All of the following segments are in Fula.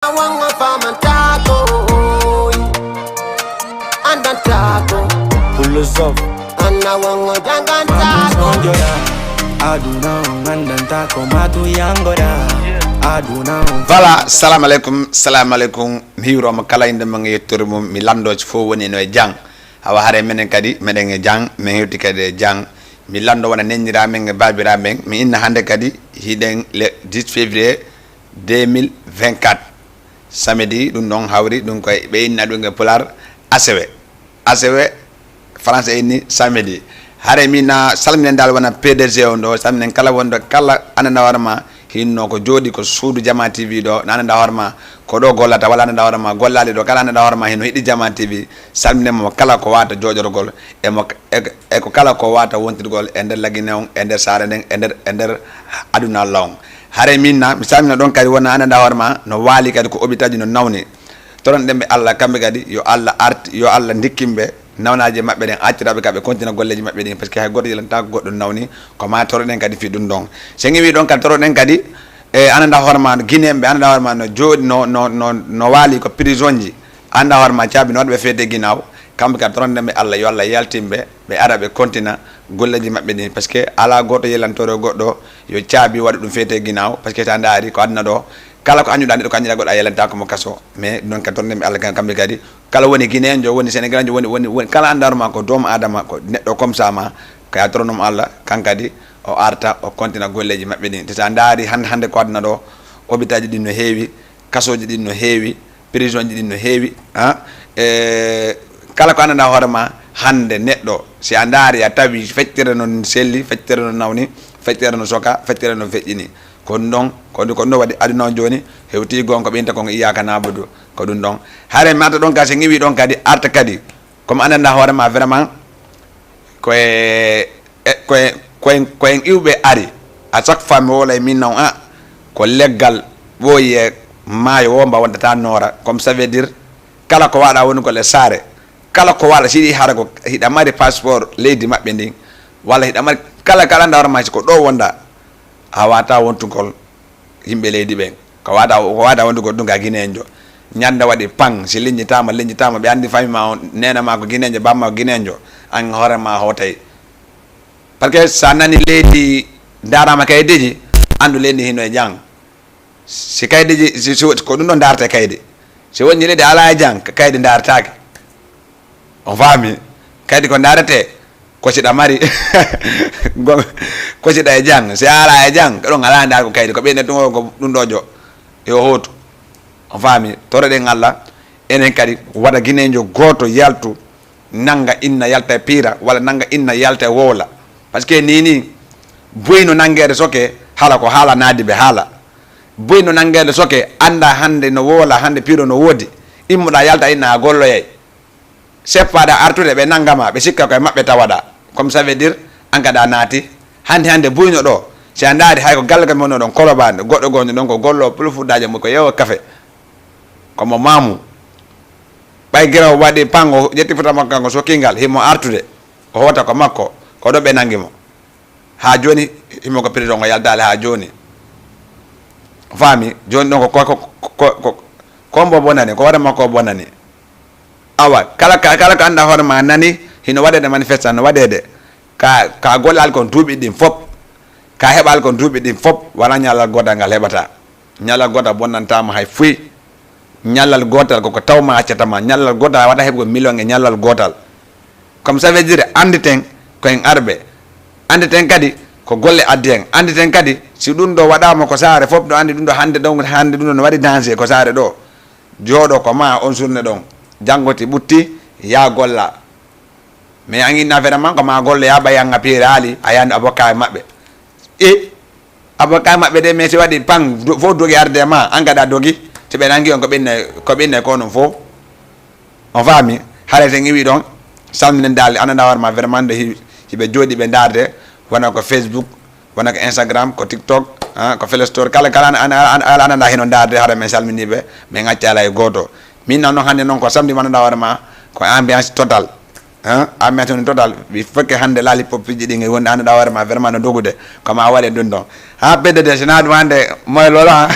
Awang famantago andantago Pulosof anawang jangantago aduna ngandantako matu yangora aduna. Voilà, salam alaikum hiwro mo kala inde mangi turmo mi lando fo woni no jang awa hare menen kadi meden e jang men hewti kadi jang mi lando wana nenira men e babira men mi inna hande kadi hiden le 10 février 2024 samedi dum non hawri dum koy be inna dum e polar ACW français inni samedi hare mina salminen dal wana PDG on do salminen kala wondo kala ananda warma hinno ko jodi ko suudu Jama TV do nananda warma ko do gollata wala nananda warma gollali do kala nananda warma hino hidi Jama TV salminen mo kala ko wata jojorgol e ko kala ko wata wontirgol e der lagine e der sare den e der aduna long hare minna mi salmina don kadi wona ananda warma no wali kadi ko obitaji no nawni toron dembe Allah kambe kadi yo Allah arti yo Allah dikkimbe nawnaje mabbe den accirabe kabe continue golleji mabbe den parce que hay goddo yelanta goddo nawni ko ma toro den kadi fi dum don se ngi don kadi toro den kadi e ananda horma ginembe ananda horma no jodi no wali ko prisonji anda horma ciabi no be fete ginaaw kambe kadi toron dembe Allah yo Allah yaltimbe be arabe continue golleji mabbe den parce que ala goddo yelantoro goddo yo ciabi wadi dum fete ginaaw parce que tanda ari ko adna do kala ko anyuda do ko anyira goddo ayelanta ko mo kaso mais non ka torne mi Allah kambe kadi kala woni guinéenjo woni sénégalenjo woni kala andarma ko doom adama ko neddo comme ça ma ka tornom Allah kankadi o arta o kontina golleji mabbe ni te andari hande ko adna do obitaji din no heewi kasoji din no heewi prisonji din no heewi kala ko anana horma hande neddo si andari a tawi feccere non selli feccere non nawni feccere no soka feccere no feccini kon don ko no wadi aduna joni hewti gonko benta ko iyaka nabudu ko dun don hare mata don ka se ngiwi don kadi arta kadi comme ananda horema vraiment ko iwbe ari a chaque fois mi wala min non ko leggal boye maayo womba wonta nora comme ça veut dire kala ko wada woni ko le sare kala ko wala sidi hara ko hida mari passeport leydi mabbe ndin wala hida mari kala ndawra ma ko do wonda awata wontugol yimbe leydi ben ko wada wontugol dunga guinéenjo nyanda wadi pang si liñitama be andi fami ma nena ma ko guinéenjo bamma guinéenjo an hore ma hotay parce que sa nani leydi darama kaydeji andu leydi hino e jang si kaydeji si ko dum don darte kayde si woni leydi ala e jang kayde dartaake on fami kayde ko darate ko ci da mari ko ci da e jang si ala e jang do ngala ndar ko kayde ko be ne to ko dum dojo yo hoto on fami tore de ngalla enen kadi wada guinéenjo goto yaltu nanga inna yalta pira wala nanga inna yalta wola parce que nini boyno nangede soke hala ko hala nadi be hala boyno nangede soke anda hande no wola hande piro no wodi immuda yalta inna gollo yey seppada artude be nangama be sikka ko mabbe tawada comme ça veut dire angada nati hande boyno do si andari hay ko galgal mono don kolobande goddo gonjo don ko gollo pulfudaje mo ko yewa kafe ko mo mamu bay geraw wadi pango jetti fota makko so kingal himo artude ko hota ko makko ko do be nangimo ha joni himo ko président yaldale ha joni fami joni don ko kombo bonani ko wada makko bonani awa kala anda horma nani hino wadede manifestation wadede ka golal kon duubi dim fop ka hebal kon duubi dim fop wala nyalal goda ngal hebata nyalal goda bonnantama hay fuy nyalal gotal ko tawma accatama nyalal goda wada hebgo million e nyalal gotal comme ça veut dire anditen ko en arbe anditen kadi ko golle addien anditen kadi si dum do wadama ko saare fop do andi dum do hande dum no wadi danger ko saare do jodo ko ma on surne don jangoti butti ya golla mais angi na vraiment ko ma golle ya bayanga pirali ayande avocat mabbe avocat mabbe de mais si wadi pang fo dogi arde ma angada dogi te be nangi on ko benne ko non fo on fami harete ngi wi don salminen dal ananda warma vraiment de hibe jodi be darde wana ko Facebook wana ko Instagram ko TikTok ko Play Store kala ananda hino darde hare men salmini be ngacciala e goto min non hande non ko samedi mananda warma ko ambiance total a metton total bi fekke hande laali popiji ɗi wonde ande da warma vraiment no dogude comme a waɗe ɗum ɗon ha beddede sina ɗum hande moye lolo ha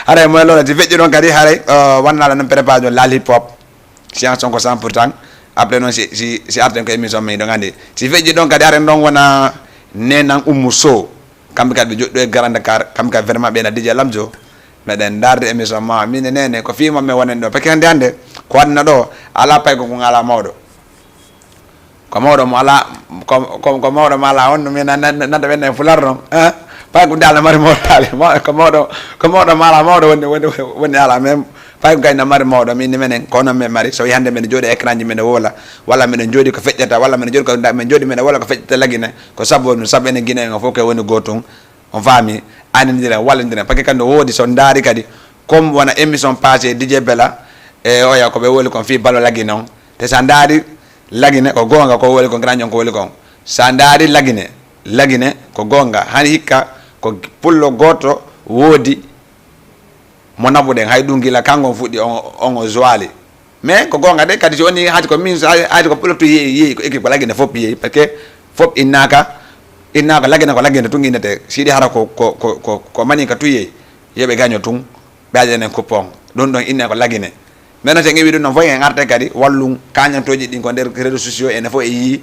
haray moye lolo ti feƴƴi ɗon kadi haray wannaɗa noon préparation laali hip hop science on ko 100% après noon si arten ko émission men ɗon andi si feƴƴi ɗon kadi haren ɗon wona nenan Oumou Sow kamɓe kadi ɓe joɗɗo e Grand Dakar kamɓe kadi vraiment ɓena DJ Lamzo meɗen darde émission ma mine nene ko fimamen wonen ɗo parce que hande ko waɗna ɗo ala paygo ko ngala mawɗo ko mawɗo mo ala ko mawɗo mo ala on min nanda ɓenne fular noon pay ko dal mari mawɗo ko mawɗo mo ala mawɗo woni ala même pay ko gayna mari mawɗo min menen ko non men mari so wi hande men jooɗi écran ji men wola walla men jooɗi ko feƴƴata walla men jooɗi ko men jooɗi men walla ko feƴƴata lagine ko sabu enen guiné en fof ko woni gotum on faami anindira wallandira parce que kandi woodi so ndaari kadi comme wona émission passé DJ Bella e oya ko ɓe woli kon fi balo lagine on te sa ndaari lagine ko gonga ko woli ko grandjon ko woli kon sa ndaari lagine ko gonga hani hikka ko pullo goto woodi mo nabuɗen hay ɗum gila kangon fuɗɗi on o joali mais ko gonga de kadi so woni haati ko min haati ko pullo to yeeyi ko équipe ko lagine fof yeeyi par ce que fof innaka lagine ko lagine tun innete siɗi hara ko mani ka tuye yeɓe gaño tun ɓeaɗenen coupon ɗum ɗon inne ko lagine maintenant sen ƴeewi ɗum ɗon fof en arte kadi wallum kañantoji ɗin ko nder réseaux sociaux ene fof e yii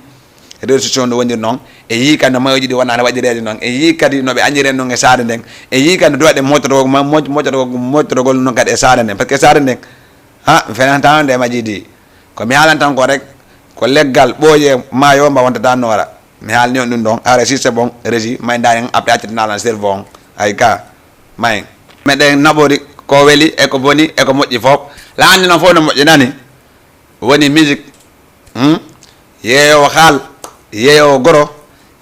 réseaux sociaux no woniri noon e yii kadi no mayoji ɗi wonani waɗirede noon e yii kadi noɓe añiren noon e saare nden e yii kadi no duwaɗe moƴtotogol noon kadi e saare nden par ce que saare nden fenantano nde majidi komi haalan tan ko rek ko leggal ɓooye maayo mba wontata noora mi haalni on ɗum ɗon ara si c'est bon régi may daen après accitanalan cerveau on ay ka may meɗen naɓori ko weeli e ko boni e ko moƴƴi fof la andi noon fof no moƴƴinani woni musique yeeyowo haal yeeyowo goro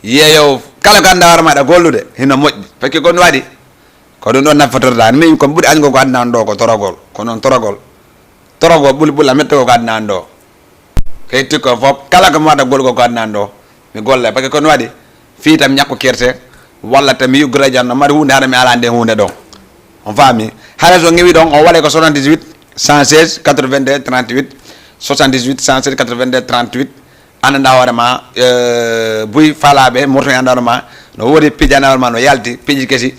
yeeyowo kala ko anda hoore maɗa gollude hino moƴƴi par ce que kon waɗi ko ɗum ɗon naffotorɗani min komi ɓuuri andugo ko adnan ɗo ko torogol ko noon torogol ɓuuli ɓulla mettogo ko adnan ɗo kay tikko fof kala ko mi waɗa golgo ko adnan ɗo mi golla par ce que kono waɗi fi tam ñakko kerte walla tami yuggura jan no mari hunde hara mi ala nde hunde ɗon on faami hara so ngewi ɗon o waɗe ko 78 116 82 38 78 116 82 38 andanda hoore ma buy falaɓe morto anda hoore ma no woodi pijani hoore ma no yalti piiji kesi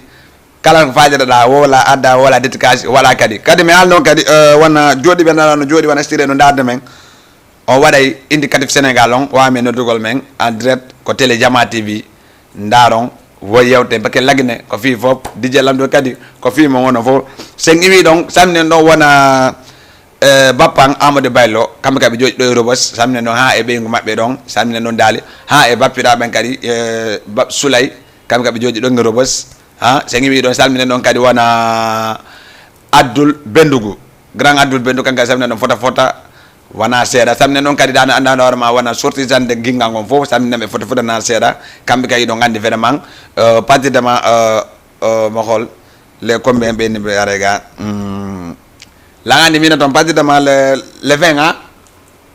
kala ko fajiɗaɗa wola adda wola déticage wala kadi mi haal noon kadi wona jooɗiɓe nana no jooɗi wona stire no darde men on waɗay indicatif sénégal on wami noddugol men en direct ko télé Jama TV ndaron woy yewte parce que lagine ko fi fof DJ Lamdo kadi ko fi mo wono fof sen iwi ɗon saminen ɗon wona bappan Amadou Baylo kamɓe kadi ɓe jooɗi ɗo e Robos saminen ɗon ha e ɓeygu maɓɓe ɗon saminen ɗon daali ha e bappiraɓen kadi Soulay kamɓe kadi ɓe jooɗi ɗon e Robos sen iwi ɗon salminen ɗon kadi wona Abdoul Bendugu grand Abdoul Bendugu kanko kadi saminen ɗon fota wona seeɗa saminen ɗon kadi dano andano hoore ma wona sortisande gingal ngon fof saminen ɓe fota na seeɗa kamɓe kadi ɗon gandi vraiment partidement mo hol les combien ɓeni ɓe arega lagandi mina toon partidement le 20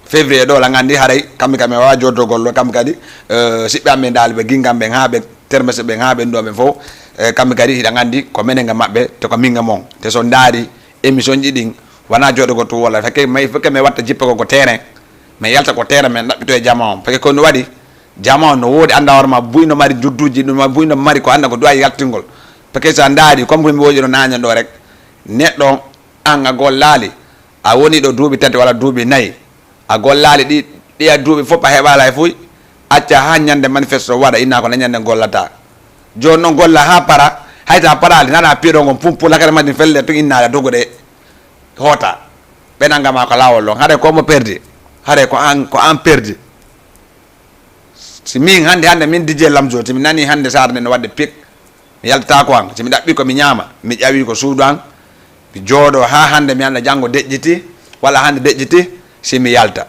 février ɗo lagandi haray kamɓe kadi mi wawa joddogol ɗo kamɓe kadi siɓɓe amen dal ɓe gingan ɓen ha ɓe termese ɓen ha ɓen ɗo ɓen fof kamɓe kadi hiɗa gandi ko menega maɓɓe te ko minga mon te so daari émission ji ɗin wona jooɗogo to walla feke mi watta jippego ko terrain mi yalta ko terrain men ɗaɓɓito e jama on par ce que kono waɗi jama on no woodi anda hoore ma buyno mari judduji ɗum buyno mari ko anda ko duwa yaltingol par ce que sa daari comme komi woƴino nañan ɗo rek neɗɗo an a gollali a woni ɗo duuɓi tati walla duuɓi nayyi a gollali ɗiya duuɓi fof a heɓala e fuy acca ha ñande manifeste waɗa inna ko nañande gollata joni noon golla ha para hayta parali nana piiɗo ngon pum lakare majum felle tun innade dogude hoota ɓenangama ko lawol ɗon haɗa komo perdi haɗa ko an perdi si min hande min DJ Lamzo timi nani hande sara nde no wadde pik mi yaltata ko an somi ɗaɓɓi komi ñaama mi ƴawi ko suudu an mi jooɗo ha hande mi anda janggo deƴƴiti walla hande deƴƴiti simi yalta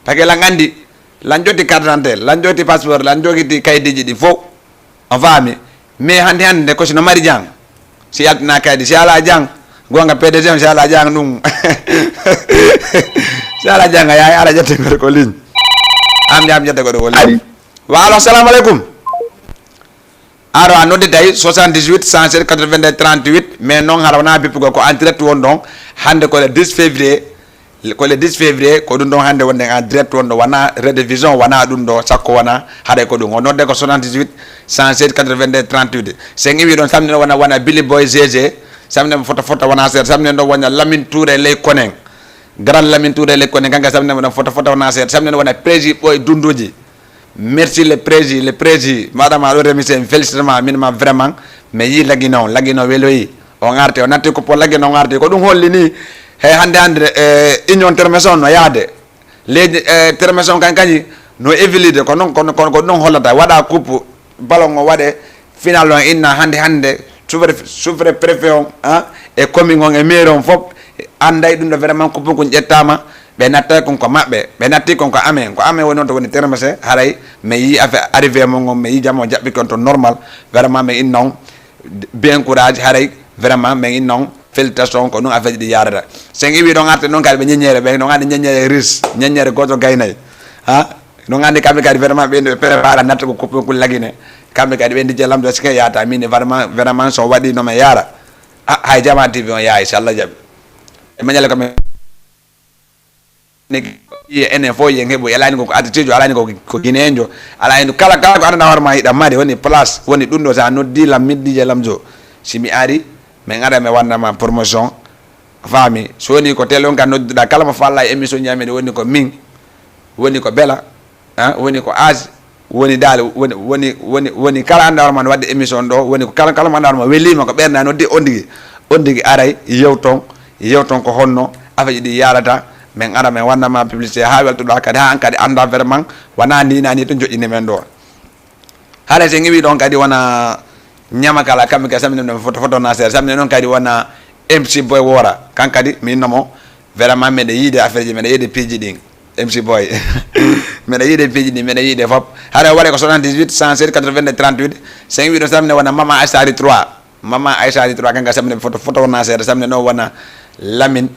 par ce que lan andi lan jotti carte d'identité lan jotti passeport lan jogiti kayitiji ɗi fof on faami mais hande nde ko sino mari jang si yaltina kaydi si ala jang gonga PDG si ala jang ɗum si ala jang a yahay ala ƴettegode ko ligne am ƴettegode ko ligne wa alo assalamu aleykum aro a noddi tawi 78 107 82 38 mais noon hara wona bippugo ko en direct won ɗon hande ko le 10 février ko le 10 février ko dum don hande wonde en direct wonde wana rediffusion wana dum do sakko wana hade ko dum o nodde ko 78 107 82 38 sen wi don samne wana Billy Boy GG samne foto wana ser samne do wana Lamine Touré lay konen grand Lamine Touré lay konen kanga samne wana foto wana ser samne wana prési boy dunduji merci le prési madame a remercier félicitations minima vraiment mais yi lagino weloyi o ngarte o natti ko po lagino ngarte ko dum holli ni he hande union termeson no yaade leedi termeson kankani no évilide ko non hollata wada coupe ballon o wade final on inna hande souverain préfet on e commune on e maire on fop anday dum do vraiment ko bunko jettama be natta kon ko mabbe be natti kon ko amen woni on to woni termese haray mais yi affaire arrivé mo ngom mais yi jamo jabbi kon to normal vraiment mais innon bien courage haray vraiment mais innon félicitations ko non affaire di yarata sen wi do ngarte non kadi be nyenyere be no ngade nyenyere ris nyenyere goto gaynay no ngande kambe kadi vraiment be prépare natta ko ko lagine kambe kadi be ndi jelam do ske yata min vraiment so wadi no me yara hay jama tv on ya inshallah jabi e manyala kam ne ene fo ye ngebo yalani ko attitude alani ko ginenjo alani kala ko anda horma hida made woni place woni dundo sa no dila middi jelam jo simi ari mais ngara me wanna ma promotion fami soni ko telon kan no da kala ma falla émission nyamede woni ko min woni ko bela woni ko az woni dal woni kala andar man wadde émission do woni ko kala man andar ma welima ko berna no di ondigi aray yewton ko honno afaji di yarata men ara men wanna ma publicité ha welto do kadi ha an kadi anda vraiment wana ni nani to jodini men do hare se ngi don kadi wana nyama kala kambe ka samne no foto na ser samne non kadi wana MC Boy wora kan kadi min namo vraiment me de yide affaire ji me de yide piji ding MC Boy me de yide piji ni me de yide fop hare wala ko 78 107 82 38 sen wi do samne wana mama Aïssari 3 kan ka samne foto na ser samne no wana Lamine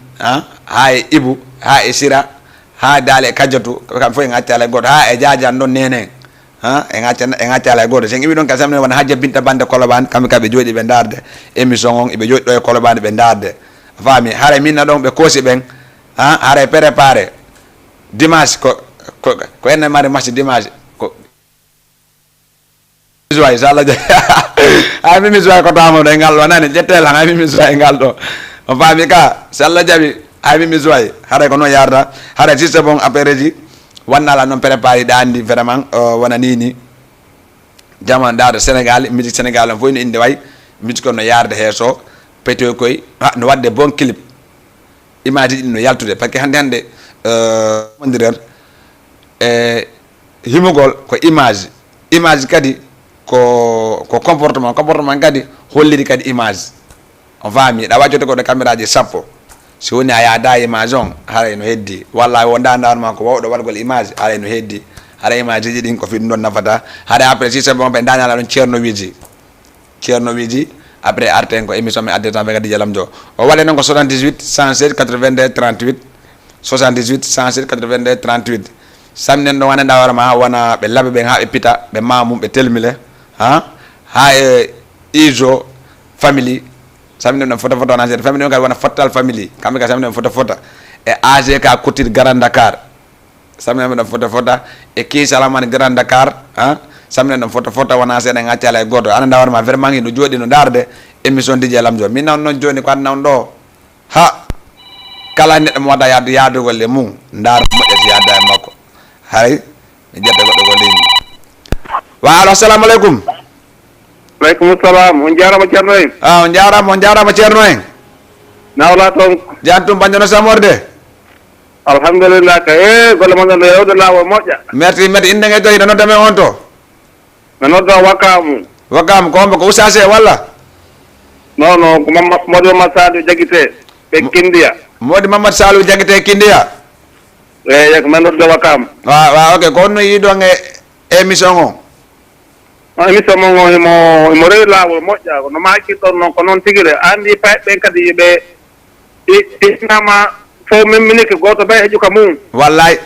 hay Ibu ha e Sira ha dale kajatu kam fo en atala god ha e jaaja don nene en acala goto sen ibi don ka samne wana hajja binta bande koloban kambe kabe jodi be darde émission on ibe jodi do e koloban be darde fami hare minna don be kosi ben hare préparer dimanche ko en mari match dimanche ko joy sala ay mi joy ko tamo de ngal wana ne jetel ha mi joy ngal do fami ka sala jabi ay mi joy hare ko no yarda hare sisse bon apéreji wanna la non préparé dandi vraiment wana nini jaman daado Sénégal musique Sénégal fo ni inde way musique no yarde heso peto koy no wadde bon clip image no yaltude parce que hande mondirer himugol ko image kadi ko comportement kadi holliri kadi image on fami da wajote ko de caméra ji sappo si woni aya da image on hare no heddi wallahi wonda ndarma ko wawdo wargol image hare no heddi hare image ji din ko fi don nafata hare après si c'est bon be danyala don Cerno Wiji après arten ko émission me adde tan be gadi jalam jo o wale non ko 78 107 82 38 78 107 82 38 samnen do wana dawarma wana be labe be ha be pita be mamum be telmile ha ijo family samne no foto na ser family ngal wana fatal family kambe ka samne foto e AG ka kutir Grand Dakar samne no foto e ki salaman Grand Dakar samne no foto wana ser nga tiala goto anda war ma vraiment ngi no jodi no darde émission DJ Lamjo min non joni ko non do ha kala ne mo da yaadu golle mum ndar mo e yaada e makko hay mi jette goddo go lini wa assalamu alaikum. Waalaikumsalam. On jarama Cerno en. On jarama Cerno en. Nawla ton. Jantum banjono samorde. Alhamdulillah ka golle mon do yewde lawo moƴƴa. Merci inde nge doyi no dame on to. No do wakam ko ko usase walla. Non ko Modi Mamadou Jagite be Kindia. Modi Mamadou Salou Jagite Kindia. Yak man do wakam. Wa okay ko no yido nge émission on. Émission mo mo rewi lawol moƴƴa no maki ton non ko non tigire andi payɓe kadi ɓe ɗinama fo minike goto ɓe heƴu ka mum wallay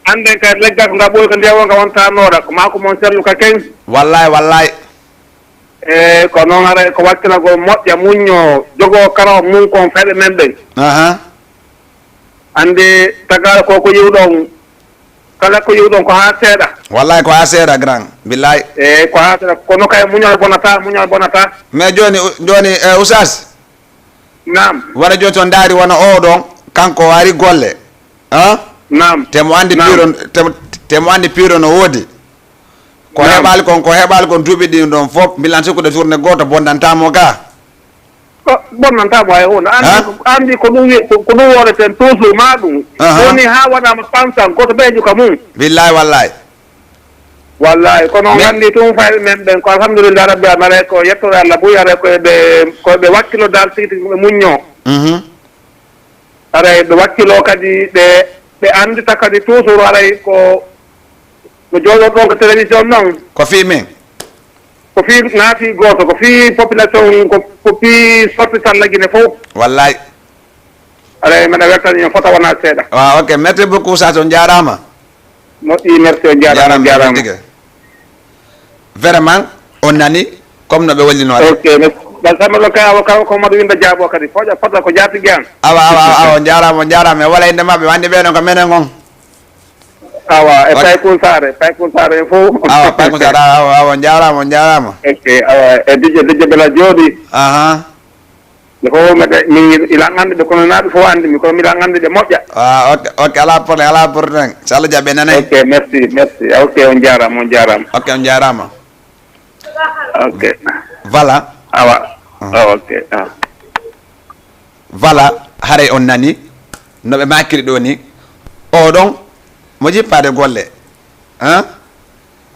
anden kadi leggal ko nga ɓoyi ko ndewo nga wontanoɗa ko mako mon sellu ka ken wallay ko noon ara ko wakkilagol moƴƴa muño jogo karaw mum kon feɗe men ɓen ande tagal ko yiwdon kala ko yiwdon ko ha seeɗa wallahi ko ha seeɗa grand billahi ko ha seeɗa kono kay muñal bonata mais joni ousas nam wara joni to daari wona oɗon kanko wari golle nam temo andi piro no woodi ko heɓali kon duuɓi ɗi ɗon fof mbilan sikkude journée goto bondantamo ga bonnantamo hay hunde andi ko ɗum wodeten toujours ma ɗum woni ha waɗama pensan goto ɓeejo ka mum billahi wallahi kono andi tum fayɓe men ɓen ko alhamdulillah rabbi amare ko yettore Allah ɓuyare koɓe wakkilo dal siti ɓe muñño aray ɓe wakkilo kadi ɓe andita kadi toujours aray ko jooɗon ɗon ko télévision noon ko fi min ko fi naati goto ko fi population ko fi sorti sallagine fof wallahi aɗa mbeɗa wertani on fota wona seeɗa ok merci beaucoup sa on jarama moƴƴi merci on jarama vraiment on nani comme no ɓe wallinore ok gal samelo ka ko maɗo winda jaabo kadi fota ko jatigi an awa on jarama e wala inde mabɓe wande ɓeɗon ko menen on awa e paykul sare fof awa paykul sare awa on jarama ok awa e dije bela jooɗi mi ko min ilan ande ɓe kono naɓe fof andi mi kono miɗan ande ɓe moƴƴa ok ala probléme so Allah jaɓe nanayi ok merci ok on jarama ok on jarama ok voilà awa ok voilà haray on nani noɓe makiri ɗo ni oɗon mo jippade golle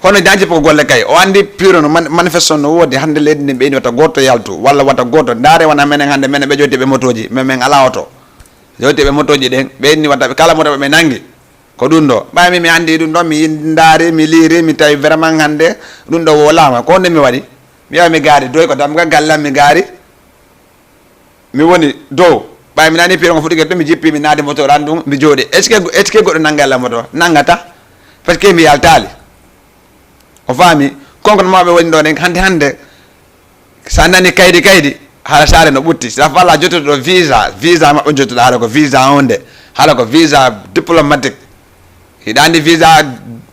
hono dañi ko golle kay o andi pure no manifestation no wodi hande leydi ndi ɓeyni wata goto yaltu walla wata goto ndaare wona menen hande menen ɓe joddi ɓe motoji men ala oto joddi ɓe motoji ɗen ɓeyni wata kala moto ɓe nangi ko ɗum ɗo ɓaymi mi andi ɗum ɗo mi ndaari mi liiri mi tawi vraiment hande ɗum ɗo wolama ko nde mi waɗi mi yawa mi gaari doy ko damga gallam mi gaari mi woni dow ɓay mi nani piron ko fuɗi to mi jippi mi naadi moto ran ɗum mi jooɗi est ce que goɗɗo nangalla moto nangata par ce que mi yaltali o faami konko maɓe woni ɗo ɗen hande sa nani kaydi haala saare no ɓutti sa falla jottuɗo ɗo visa maɓɓe jottuɗo haala ko visa onde haala ko visa diplomatique hiɗa andi visa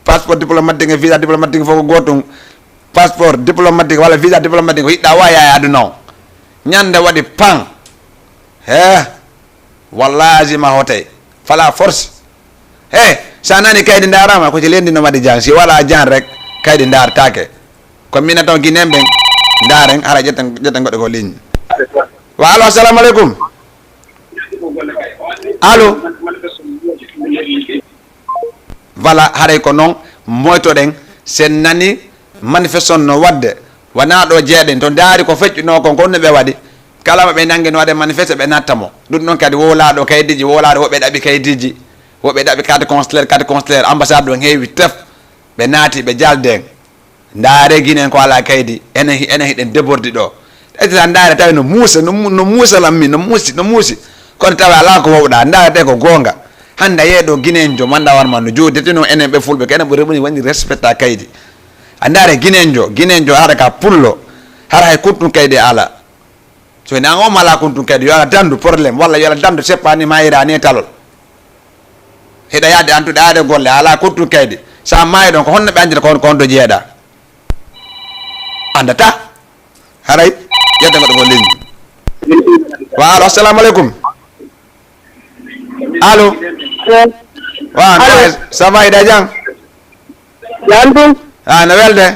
passeport diplomatique e visa diplomatique fof ko gotum passeport diplomatique walla visa diplomatique ko yiɗɗa wa yaye aduna o ñande waɗi pan wallahi azima hotay fala force sa nani kaydi darama ko ci lendi no waɗi jan si wala jan rek kaydi dartake ko mina taw guinen ɓen daren ara ƴetten goɗɗo ko ligne wa allo assalamu aleykum allo voilà haray ko noon moytoɗen sen nani manifestation no wadde wona ɗo jeeɗen to daari ko feƴƴuno kon konno ɓe waɗi kala ɓe nangue no waɗe manifeste ɓe nattamo ɗum ɗon kadi wowlaɗo kaydiji wowlaɗo woɓɓe ɗaɓi kaydiji woɓɓe ɗaɓi carte consulaire ambassade ɗon heewi tef ɓe naati ɓe jalden ndaare guinen ko ala kaydi enen hiɗen débordi ɗo ɗeɗita ndaare tawi no muusalammi no muusi kono tawi ala ko wowɗa ndaarete ko gonga hande a yeeɗo guinenjo manda warma no joodete noon enen ɓe fulɓe ko enen ɓuri woni respecta kaydi a ndaare guinenjo hara ka pullo hara hay kuntun kaydi ala so ni an o mala kuntun kaydi yo ala dandu probléme walla yo ala dandu seppani ma yirani e talol heɗa yaade antuɗe aade golle ala kuntun kaydi sa maayi ɗon ko honno ɓe andita kon do jeeɗa andata haray yedde goɗɗo ko ligne wa allo assalamu aleykum allo wa ça va ida jang Yantum. no welde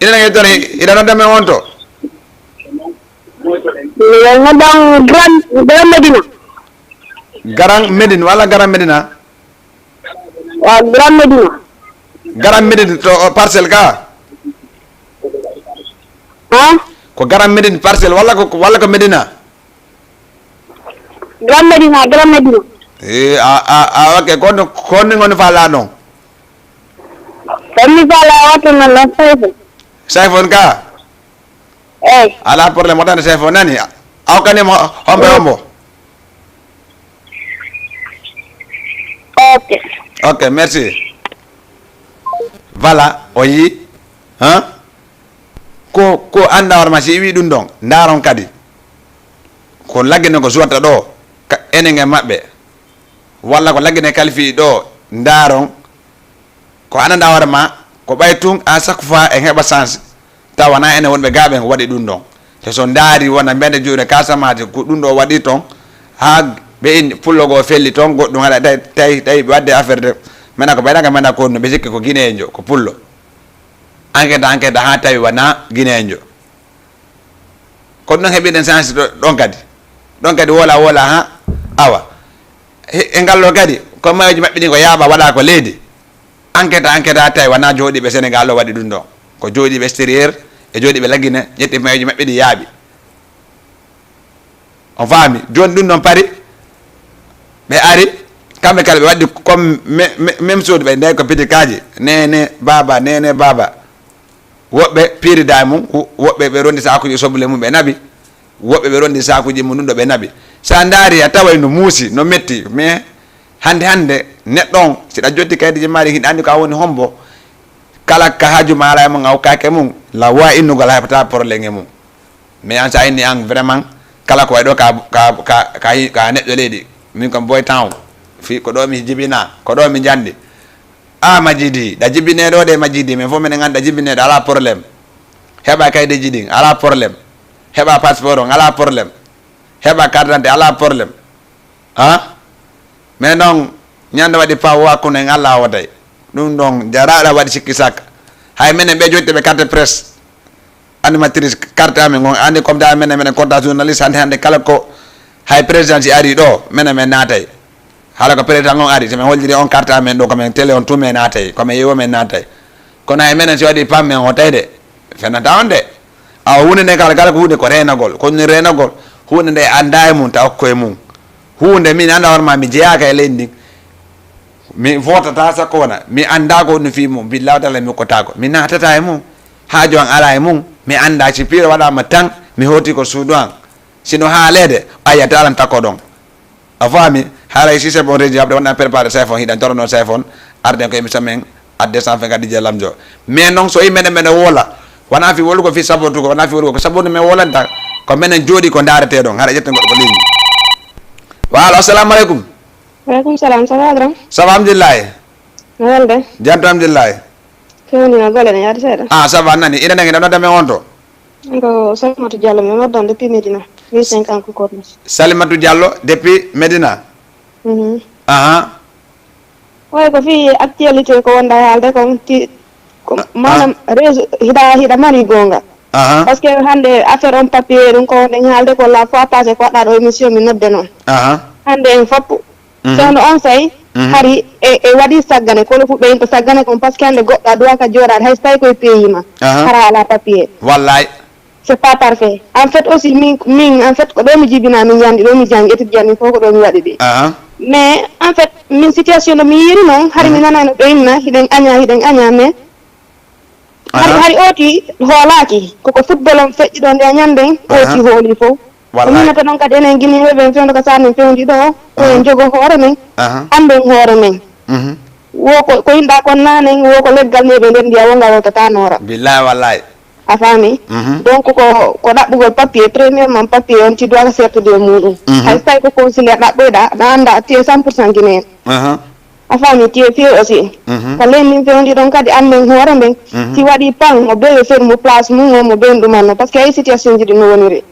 ina ngi ton ida no deme on to Ngadang Grand Medina. Garang Medine wala Garang Medina Grand Medina. Garang Medine to parcel ka ko Garang Medine parcel wala ko Medina Grand Medina. ok kono ngoni fala non Kami fala watu na lasaifo. sayfon ka ala problème wotande sayfon nani aw kanimo hombo ok merci voilà o yi ko anda warma si wi ɗum ɗon daron kadi ko laggene ko suwatta ɗo enen e maɓɓe walla ko laggine kalfi ɗo ndaron ko ananda hoore ma ko ɓay tun à chaque fois en heɓa chance taw wona ene wonɓe gaaɓen ko waɗi ɗum ɗon te so ndaari wona mbende juuɗe kasamaji ko ɗum ɗo waɗi toon ha ɓe inni pullogo felli toon goɗɗum haɗa tawi ɓe wadde affaire de mena ko ɓayɗaka mena ko no ɓe sikki ko guinéenjo ko pullo enquête ha tawi wona guinéenjo kono ɗon heeɓiɗen chance ɗon kadi wola ha awa e ngallo kadi ko mayoji maɓɓe ɗin ko yaaɓa waɗa ko leydi enquête ha tawi wona jooɗiɓe sénégal o waɗi ɗum ɗon ko jooɗiɓe extérieur e jooɗiɓe laggine ƴetti mayoji maɓɓe ɗi yaaɓi on faami joni ɗum ɗon pari ɓe ari kamɓe kala ɓe waddi comme même chose ɓe nde ko piti kaji nene baba woɓɓe piirida e mum woɓɓe ɓe rondi sakuji soble mum ɓe naɓi woɓɓe ɓe rondi sakuji mum ɗum ɗo ɓe naɓi sa daari a taway no muusi no metti mais hande neɗɗon siɗa jotti kayitiji maɗi hiɗa andi ko a woni hombo kala ka haajuma ala e mum a hokkake mum la wa innugol a heɓata probléme e mum mais an sa inni an vraiment kala ko way ɗo ka neɗɗo leydi min kom boy town fi ko ɗo mi jibina ko ɗo mi jandi majidi ɗa jibineɗo de majidi min fof minen gandi ɗa jibineɗo ala probléme heɓa kaydeji ɗin ala probléme heɓa passeport on ala probléme heɓa carte d'identité ala probléme mais noon ñande waɗi paw wakkuno en Allah wotay ɗum ɗon jaraɗa waɗi sikki sakka hay minen ɓe jotti ɓe carte presse animatrice carte amen gon andi comme da minen compta journaliste hande kala ko hay président si ari ɗo minen men naatay haala ko président on ari somin holliri on carte amen ɗo komin télé on tumen naatay komin yewo men naatay kono hay minen si waɗi pammen hotayde fenata on de awa hunde nde kala ko hunde ko renagol kono renagol hunde nde anda e mum ta hokko e mum hunde min anda horma mi jeyaka e leydi ndin mi votata sakko wona mi anda ko no fi mum billahi taala mi hokkotako mi natata e mum haajo an ala e mum mi anda si piire waɗama tan mi hoti ko suudu an sino haalede ayata alan takko ɗon a faami haalay si c'est bon régi après wonɗa préparé téléphone hiɗan torono téléphone arden ko émission men adde sans fin kadi lam jo mais non so yimɓe meɗen wola wona fi wolugo fi sabotu ko wona fi wolugo ko sabotu men wolanta ko menen jooɗi ko darete ɗon haɗa ƴetten goɗɗo ko ligne walo assalamu aleykum Waalaikum salam, ça va Adram? ça va alhamdulillahi No walde? janto alhamdulillahi Fewni no gole ne yaade seeɗa. ça va nani ina nangi ɗamɗata men on to Ko Salimatu Diallo mi noddan depuis Medina. 5 ans ko kornis. Salimatu Diallo depuis Medina Way ko fi actualité ko wonda haalde ko manam réseau hiɗa mari gonga. Parce que hande affaire on papier ɗum ko wonɗen haalde ko la fois passé ko waɗɗa ɗo émission mi nodde noon. Hande en foppu sewno on fayi hari e waɗi saggane kono fuɓɓe yimɓe saggane kon par ce que hande goɗɗo a duwaka jooɗade hay so tawi koye pays ma hara ala papier wallay c'est pas parfait en fait aussi min en fait ko ɗo mi jibina min jandi ɗo mi jangi étudiant min fof ko ɗo mi waɗi ɗi mais en fait min situation ɗo mi yiri noon hari mi nanano ɗo yimna hiɗen aña mais hari ooti hoolaki koko football on feƴƴi ɗo nde ñanden ooti hooli fof ko minata noon kadi enen guini heɓen fewde ko sarnen fewndi ɗo ko en jogo hoore men anden hoore men wo ko yimɗa kon nanen wo ko leggal meɗe nder ndiya wonga wotata noora billahi wallahi a faami donc ko ɗaɓɓugol papier premièrement papier on ti doit certude e muɗum hay so tawi ko consulaire ɗaɓɓoyɗa ɗa anda tiye 100% guinéen a faami tiye fiye aussi ko len min fewndi ɗon kadi anden hoore men si waɗi pan mo bewe fermo place mum o mo bewen ɗumanno par ce que ay situation ji ɗi no woniri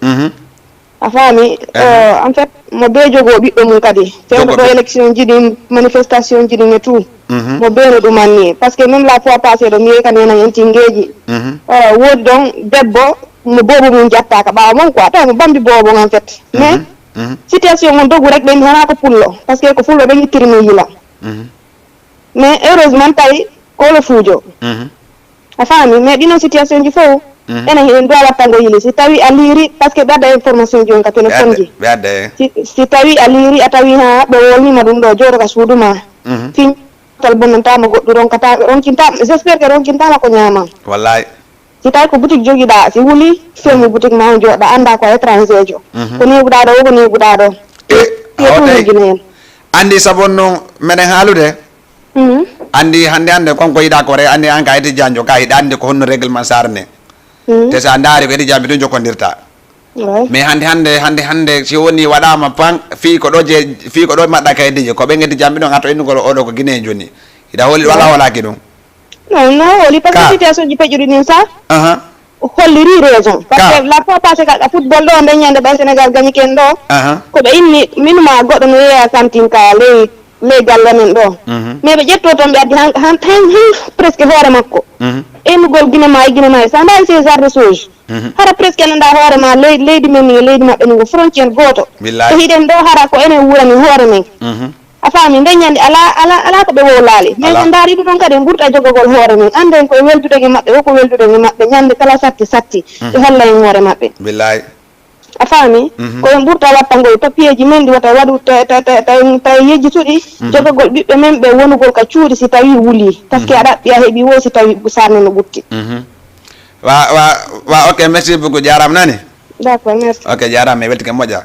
a faami en fait mo be jogo ɓiɗɗo mum kadi fewno ɗo élection ji ɗin manifestation ji ɗin et tout mo beeno ɗuman ni par ce que même la fois passé ɗo mi yehi kan henan en tingueji woodi ɗon debbo mo boobo mum jattaka ɓawa mon quoi taw mo bambi boobo en fait mais situation on dogu rek ɓen hana ko pullo par ce que ko fullo ɓe yittirimi yila mais heureusement tawi kolo fuujo a faami mais ɗinon situation ji fof enen hiɗen duwa wattango yili si tawi a liiri par ce que ɓe adda information joni ka téléphone ji si tawi a liiri a tawi ha ɓe wolnima ɗum ɗo jooɗo ka suudu ma fiñtal bonnantama goɗɗo ronkata ronkintama j'espère que ronkintama ko ñaman wallahi si tawi ko boutique joguiɗa si huuli ferme boutique ma o jooɗa anda ko étranger jo ko neɓuɗa ɗo woko neɓuɗa ɗo tuuguine hen andi sabon noon meɗen haalude andi hande konko yiɗa ko re andi an ka eti janjo ka hiɗa andi ko honno réglement sar ne te sa daari ko eti jambi tun jokkodirta mais hande si woni waɗama pan fi ko ɗo maɗɗa kaydeji ko ɓe geddi jamɓe ɗon ato innugol oɗo ko Guinée joni ida holi walaki ɗum non holi par ce que situation ji peƴƴuɗi nin sa holliri raison par ce que la fois passé ka football ɗo nde ñande ɓay Sénégal gañi ken ɗo koɓe inni minuma goɗɗo no yeeya cantine ka ley galle men ɗo mais ɓe ƴetto toon ɓe addi han presque hoore makko innugol guinema e sa mbawi ces genre de chose hara presque nanda hoore ma leydi men ni leydi maɓɓe ni ko frontiére goto so hiɗen ɗo hara ko enen wurani hoore men a faami nde ñande ala ko ɓe wowlaali mais so ndaari ɗum ɗon kadi en ɓurta jogogol hoore men anden koye weldude e maɓɓe woko weldude e maɓɓe ñande kala satti ɓe holla en hoore maɓɓe billahi a faami koyen ɓurta wattangol papier ji men ɗi wata waɗu tawi yejjituɗi jogogol ɓiɓɓe men ɓe wonugol ka cuuɗi si tawi wuli par ce que a ɗaɓɓi a heeɓi wo si tawi sarne no ɓutti wa ok merci beaucoup jarama nani d'accord merci ok jarama mi weltike moƴƴa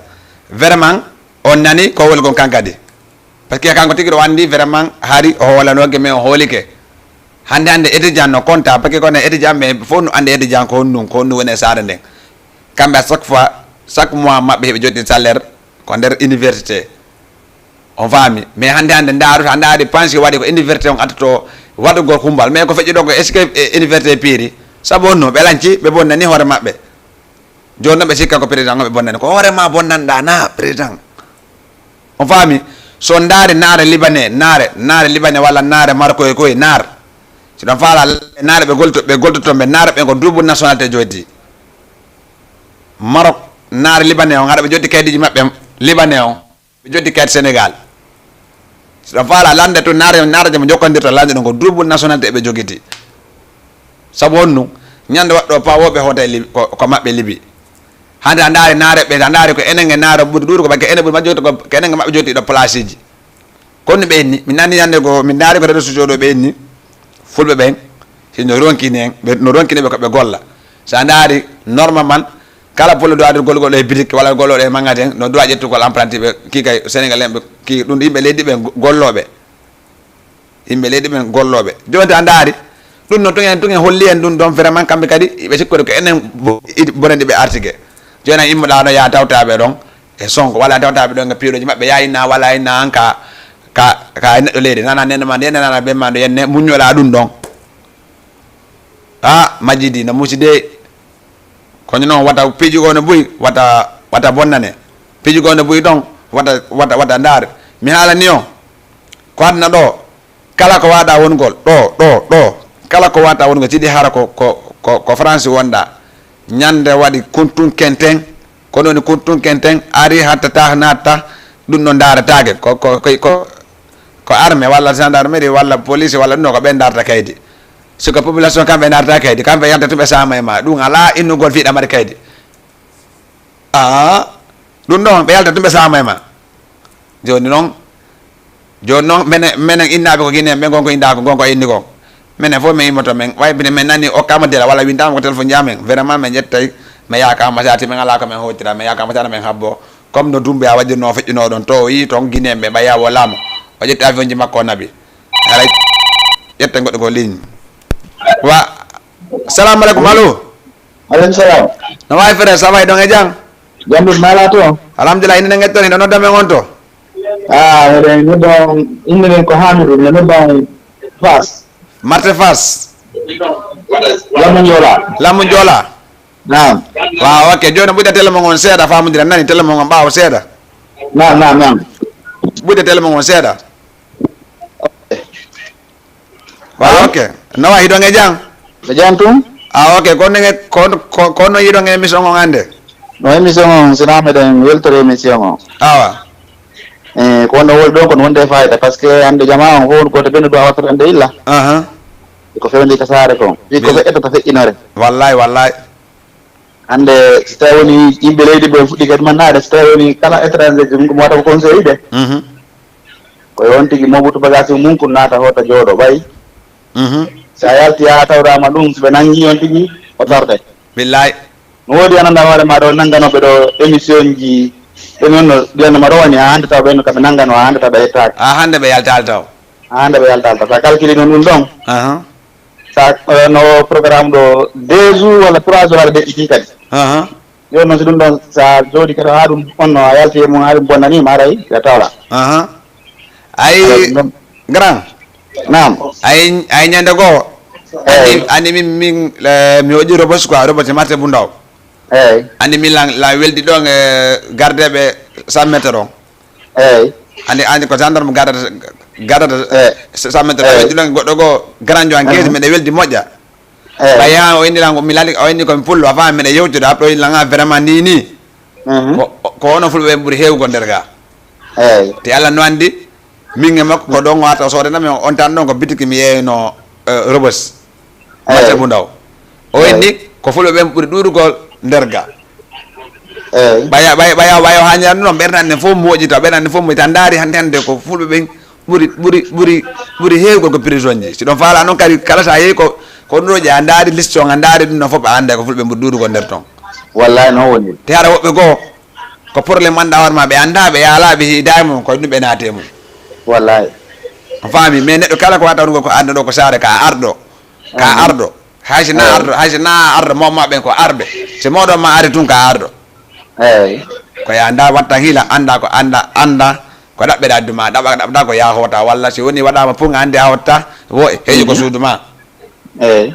vraiment on nani ko woni gon kankadi par ce que kanko tigui ɗo andi vraiment haari o hoolanogue mais o hoolike hande étudiant no compta par ce que kono étudiant ɓe fof no andi étudiant ko honɗum woni e saare nden kamɓe à chaque mois maɓɓe heɓe jotti salaire ko nder université on faami mais hande hande ari pension waɗi ko université on attoto waɗugol kumbal mais ko feƴƴi ɗo ko est ce que université piiri saabu onno ɓe lanci ɓe bonnani hoore maɓɓe joni noon ɓe sikka ko président o ɓe bonnani ko hoorema bonnanɗa na président on faami so ndaari naare libanais walla naare marokoye koye naar siɗon faala naare ɓe goltotoɓe naare ɓe ko double nationalité joddi Maroc naare libanais on haɗa ɓe jotti kaydiji maɓɓe libanais on ɓe jotti kayde Sénégal siɗon faala lande to naare je mo jokkodirta lande ɗon ko double nationalité ɓe joguiti saabu honnu ñande waɗɗo pa woɓe hoota ko maɓɓe libi hande a ndaari naare ɓe a ndaari ko enen e naare ɓuri ɗuuri ko ɓagge enen ɓuri majjoti ko enen e maɓɓe jotti ɗo place ji kono ɓe enni mi nani ñande ko min ndaari ko réseaux sociaux ɗo ɓe enni fulɓe ɓen sino ronkini en no ronkini ɓe koɓe golla sa ndaari normalement kala pullo do adir golgol e bitik walla golloɗo e magasin no duwa ƴettugol apprenti ɓe kikay Sénégal en ɓe ki ɗum yimɓe leydi ɓe golloɓe jonti a ndaari ɗum no tungen holli en ɗum ɗon vraiment kamɓe kadi ɓe sikkode ko enen bonandi ɓe artigué joni an immoɗa no ya tawtaɓe ɗon e Sonko walla tawtaɓe ɗon e piiroji maɓɓe ya inna walla inna an ka e neɗɗo leydi nana nenema nde yenne nana ɓemma ɗo yenne muñoɗa ɗum ɗon majjidi no muside kono noon wata piijugo no ɓuuri wata bonnane piijugo no ɓuuri ɗon wata ndaare mi haalani o ko adna ɗo kala ko waɗa wongol ɗo kala ko wata wongol siɗi hara ko France wonɗa ñande waɗi kuntun kenten ko ɗoni kuntun kenten ari hattata natta ɗum ɗo daaretake ko armé walla gendarmerie walla police walla ɗum ɗo ko ɓen darta kaydi siko population kamɓe darta kaydi kamɓe yalta tuɓe sama e ma ɗum ala innugol fiiɗamade kaydi ɗum ɗon ɓe yalta tuɓe sama e ma joni noon menen innaɓe ko Guinée ɓe gonko inda ko gonko inni kon minen fof min immoto men way min nani okkama dela walla windama ko téléphone jamen vraiment min ƴettay mi yakama sati min ala ko men hottira mi yakama tana men habbo comme no Doumbouya waɗirno feƴƴuno ɗon to o yi toon Guinée ɓe ɓaya wo laamo o ƴetti avion ji makko o naɓi ara ƴette goɗɗo ko ligne wa salamu aleykum allo aleykum salam no wawi frère ça va ɗon e jang jambir mala to alhamdulillah inde gettori inde noddamen on to eɗen nodda inneden ko Hamidou ne nodda Fass Marte Fass Lamou Joola nam waaw ok joni ɓuyɗa télémo on seeɗa famodira nani télémo on ɓaawa seeɗa nam ɓuyɗa télémo on seeɗa waaw ok no wayi hiɗon e jang ɓe jam tum ok kono yiɗon e émission on hannde no émission on sina meɗen weltore émission o awa ko wonno woli ɗon kono wonde fayida par ce que hande jama on fof goto ɓenno ɗo a wattata illa ko fewndi ka saare kon wi ko feƴƴata feƴƴinore wallahi hande so tawi woni yimɓe leydi ɓe fuɗɗi kadi mannade so tawi woni kala étranger ji ɗum ko wata ko conseil de koye on tigui moɓutu bagage mum ko naata hoota jooɗo ɓayi sa yalti ha tawrama ɗum soɓe nangi on tigui o tarde billahi no woodi ananda hoore maɗa o nangganoɓe ɗo émission ji ɗum noon no ɗiyannoma rowani ha hande taw ɓenno kamɓe nanggano ha hande taw ɓe yettaki hande ɓe yaltali taw sa calcule noon ɗum ɗon sa no programme ɗo 2 jours walla 3 jours aɗa deƴƴiti kadi joni noon so ɗum ɗon sa jooɗi kadi haa ɗum onno a yalti e mum haa ɗum bonnanima aray ya tawɗa ay grand nam ay ñande goo andi min mi hoƴi robos quoi robos e marché bu ndaw eyyi andi min la weldi ɗon e gardeɓe 100 métre on eyyi andi ko gendarme gardata 100 métre weldi ɗon goɗɗo goo grand jo an gueese meɗe weldi moƴƴa ɓay ha o inndirango mi lali o inni komi pullo a fami meɗe yewtude après o innilanga vraiment ni ko hono fulɓe ɓe ɓuuri heewgo nder ga eyyi te Allah no andi min e makko ko ɗon o wata sodanami on tan ɗon ko bitiki mi yeeyno robos marché bu ndaw o inni ko fulɓe ɓen ɓuuri ɗuɗugol nder ga eyyi ɓaya hañirande noon ɓernande fof moƴita ɓernande fof moƴita daari hande ko fulɓe ɓen ɓuuri heewgol ko prison ji si ɗon faala noon kadi kala sa yeehi ko ɗuɗoƴe a daari liste on a daari ɗum ɗon fof ɓe ande ko fulɓe ɓuuri ɗuɗugol nder toon wallahi noon woni te hara woɓɓe goo ko probléme anda hoorema ɓe anda ɓe yaalaɓe hiidani mum koye ɗum ɓe naate mum wallahi on faami mais neɗɗo kala ko wata ɗum ko arde ɗo ko saare ka arɗo haysina arɗo mawma ɓen ko arɓe so mawɗon ma ari tun ka arɗo eyyi ko ya anda watta hiila anda ko anda ko ɗaɓɓeɗa adduma ɗaɓɗa ko ya hoota walla si woni waɗama pour ga andi a hotta wo heeƴi ko suudu ma eyyi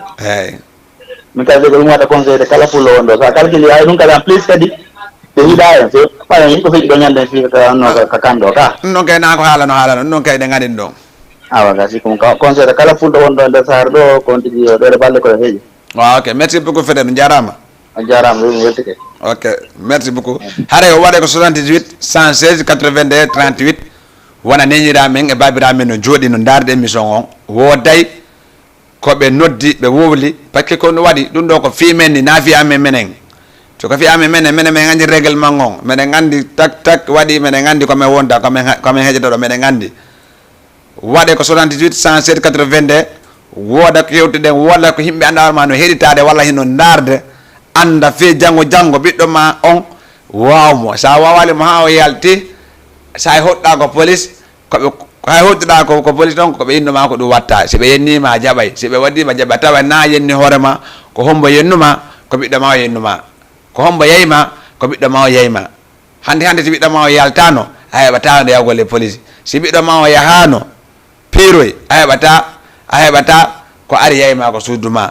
min kadi ko ɗum waɗa conseil de kala pullo won ɗo sa calcule ay ɗum kadi en plus kadi ɓe yiiɗa en so ɓayen yimɓe feƴi ɗo ñande fi anno ka kamɗo ka ɗum noon kay na ko haalano ɗum noon kay ɗe gaɗin ɗon awa gasi kom conseil de kala fulɗo won ɗo nder sahara ɗo kon tigui ɗoɗe balle koye heeƴi ok merci beaucoup Fedel jarama a jarama ɗum weltike ok merci beaucoup haare o waɗe ko 78 116 82 38 wona neñiramen e babiramen no jooɗi no darde émission on wooday koɓe noddi ɓe wowli par ce que kono waɗi ɗum ɗo ko fimen ni na fiyamen menen so ko fiyamen menen min gandi réglement on meɗen gandi tak waɗi meɗen gandi komin wonta komin heƴata ɗo meɗen gandi waɗe ko 78 107 82 wooda ko yewtuɗen wooda ko yimɓe andarma no heɗitade walla hino darde anda fe janggo ɓiɗɗo ma on wawmo sa wawalimo ha o yalti sa hoɗɗa ko police hay hoɗɗuɗa ko police ɗon koɓe innuma ko ɗum watta si ɓe yennima a jaɓay si ɓe waɗima jaɓa tawa na yenni hoorema ko hombo yennuma ko ɓiɗɗo ma o yennuma ko hombo yeyma ko ɓiɗɗo ma o yeyma hande si ɓiɗɗo ma o yaltano a heɓata yawgol e police si ɓiɗɗo ma o yahano piiroy a heɓata ko ari yeyma ko suudu ma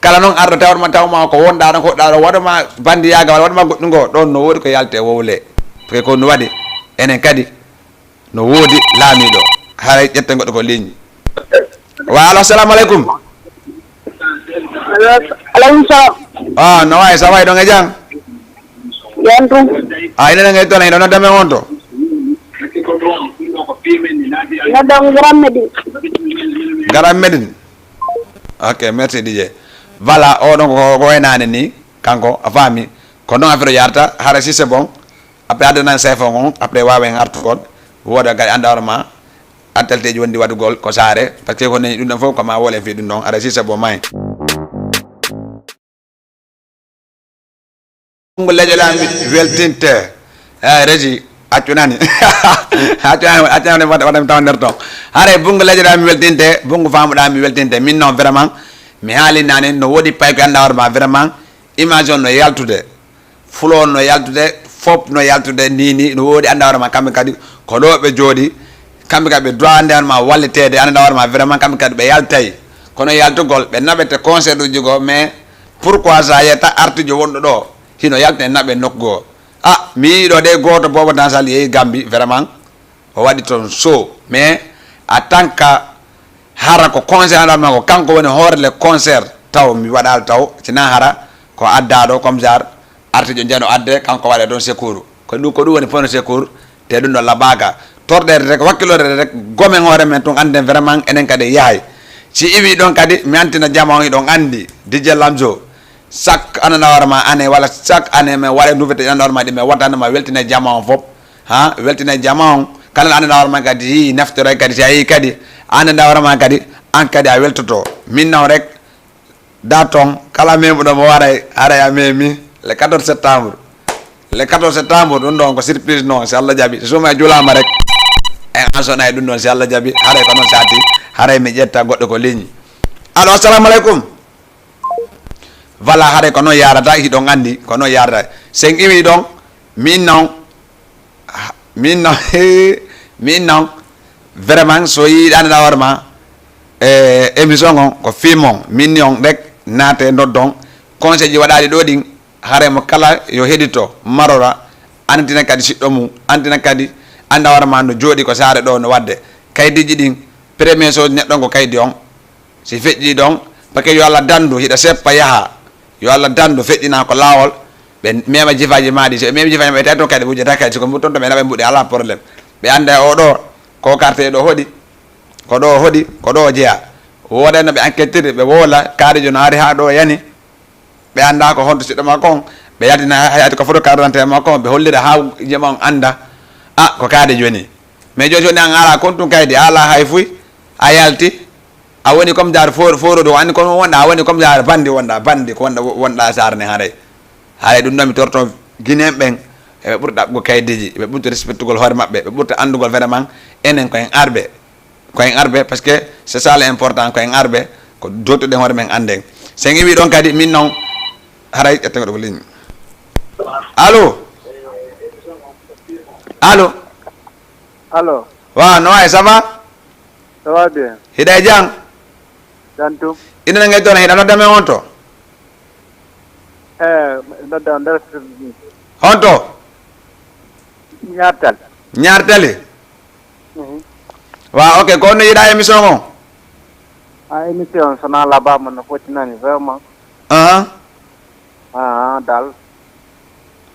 kala noon arɗo tawma ko wonɗa ɗon ko hoɗɗa ɗo waɗama bandiyaga walla waɗama goɗɗum ngo ɗon no woodi ko yalte wowle parce que ko no waɗi enen kadi no woodi laamiɗo haray ƴetten goɗɗo ko ligne wa alo assalamu aleykum aleykum salam no wayi sa wayi ɗon e jang yantu inen e toon hiɗo noddamen on to noddam garam medine ok merci DJ voilà oɗon ko waynani ni kanko a faami ko noon affaire o yarta hara si c'est bon après addanan sefo on après wawen artugol wooda kadi anda hoorema attelteji wondi waɗugol ko saare par ce que ko nani ɗum ɗon fof koma wolen fi ɗum ɗon ara si c'est bon may ngo leƴolami weltinte régi accunani accunani waɗami taw nder toon haare bungo leƴoɗami weltinte bungo famuɗami weltinte min noon vraiment mi haalinani no woodi pay ko anda hoorema vraiment image on no yaltude fulo no yaltude fop no yaltude ni no woodi anda hoorema kamɓe kadi ko ɗo ɓe jooɗi kamɓe kadi ɓe droit ande hoorema wallitede anda hoorema vraiment kamɓe kadi ɓe yaltay kono yaltugol ɓe naɓete concert uji go mais pourquoi sa yetta artijo wonɗo ɗo hino yaltene naɓe nokku o mi yiiɗo de goto Bobo Dansal yeehi Gambie vraiment o waɗi toon show mais en tant que hara ko concert anɗama ko kanko woni hoorele concert taw mi waɗal taw sina hara ko addaɗo comme genre artijo jeeno adde kanko waɗe toon secours ko ɗum woni fof no secours te ɗum ɗo laɓaka torɗede rek wakkilode rek gomen hoore men tun anden vraiment enen kadi yahay si iwi ɗon kadi mi antina jama on iɗon andi DJ Lamzo chaque année hoorema année walla chaque année min waɗe nouvelle année hoorema ɗi min wattanoma weltine jama on foof ha weltine jama on kala année hoorema kadi yi naftoro kadi si a yi kadi année hoorema kadi an kadi a weltoto min naw rek da toon kala memuɗo mo waray haray a memi le 14 septembre ɗum ɗon ko surprise noon si Allah jaaɓi so suma julama rek en an sona e ɗum ɗon si Allah jaaɓi haray ko noon sati haray mi ƴetta goɗɗo ko ligne allo assalamu aleykum vala hare kono yarata hiɗon andi kono yarata sen iwi ɗon min non vraiment so yiɗani ɗawarma émission on ko film on min on rek naate doddon conseil ji waɗaɗi ɗo ɗin hare mo kala yo heɗito marora andina kadi siɗɗo mum andina kadi anda warma no jooɗi ko saare ɗo no wadde kaydiji ɗin premier chose neɗɗon ko kaydi on si feƴƴi ɗon parce que yo Allah dandu hiɗa seppa yaaha yo Allah dandu feƴƴina ko laawol ɓe mema jifaji maɗi so ɓe memi jifaji ɓe tawi toon kadi ɓujjata kadi siko toon to ɓe naɓe mbuɗi ala probléme ɓe anda oɗo ko carte ɗo hoɗi ko ɗo hoɗi ko ɗo jeeya woɗano ɓe enquêtiri ɓe woola kaarijo no ari ha ɗo yani ɓe anda ko honto siɗɗo makko on ɓe yaltina hayati ko photo carte d'identité makko on ɓe hollira ha jema on anda ko kaade joni mais joni an ala kontum kaydi ala hay fuy a yalti a woni comme jar forodo andi kono wonɗa a woni comme jar bandi wonɗa bandi ko wonɗa sarne haray ɗum ɗon mi torto guinéen ɓen eɓe ɓurta ɗaɓgo kaydiji ɓe ɓurta respectugol hoore maɓɓe ɓe ɓurta andugol vraiment enen koyen arɓe par ce que c'est ça le important koyen arɓe ko dottuɗen hoore men anden sen iwi ɗon kadi min noon haray ƴettego ɗo ko ligne allo wa no way ça va bien hiɗa e jang jantum ina ngay toon hiɗa noddame on to nodda nder honto ñartali wa ok ko no yiɗa émission o émission sona labama no fotinani vraiment dal